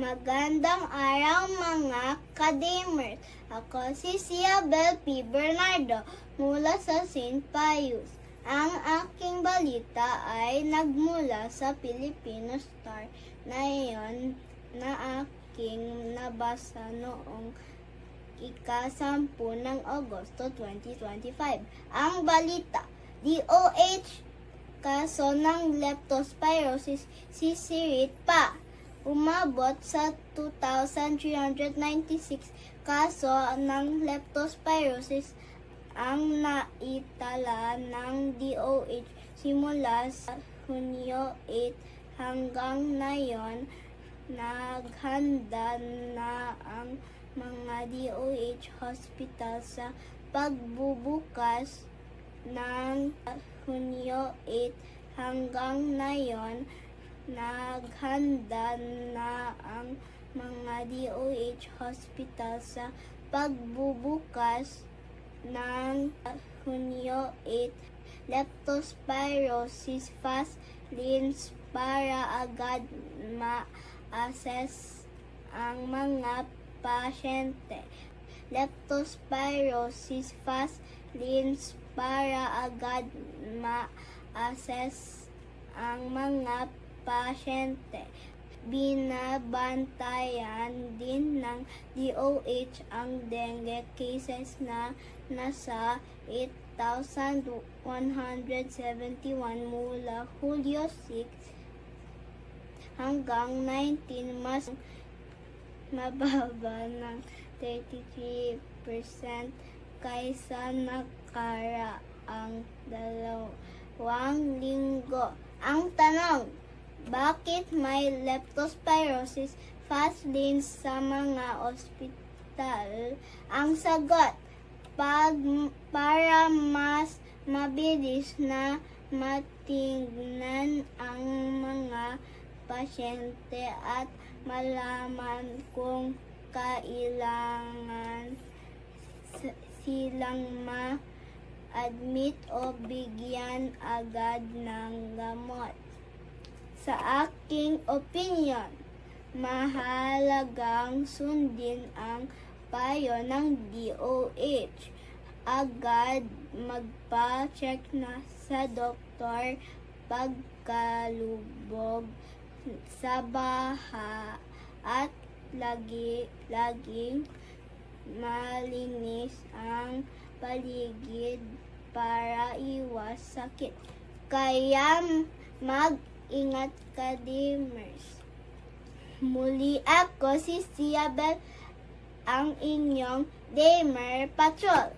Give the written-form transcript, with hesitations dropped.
Magandang araw mga ka-Damers. Ako si Ciabel P. Bernardo mula sa St. Pius. Ang aking balita ay nagmula sa Filipino Star na iyon na aking nabasa noong ika-10 ng Agosto 2025. Ang balita, DOH kaso ng leptospirosis sisirit pa. Umabot sa 2,396 kaso ng leptospirosis ang naitala ng DOH simula sa Hunyo 8 hanggang ngayon. Naghanda na ang mga DOH hospital sa pagbubukas ng Hunyo 8 hanggang ngayon. Naghanda na ang mga DOH hospital sa pagbubukas ng Hunyo 8. Leptospirosis fast lines para agad ma-assess ang mga pasyente. Leptospirosis fast lines para agad ma-assess ang mga pasyente. Binabantayan din ng DOH ang dengue cases na nasa 8,171 mula Hulyo 6 hanggang 19, mas mababa ng 33% kaysa nakaraang 2 linggo. Ang tanong, bakit may leptospirosis fast lines sa mga ospital? Ang sagot, para mas mabilis na matingnan ang mga pasyente at malaman kung kailangan silang ma-admit o bigyan agad ng gamot. Sa aking opinyon, mahalagang sundin ang payo ng DOH. Agad magpa-check na sa doktor pagkalubog sa baha at laging malinis ang paligid para iwas sakit. Kaya mag-ingat ka, Damers. Muli ako si Ciabel, ang inyong Damer Patrol.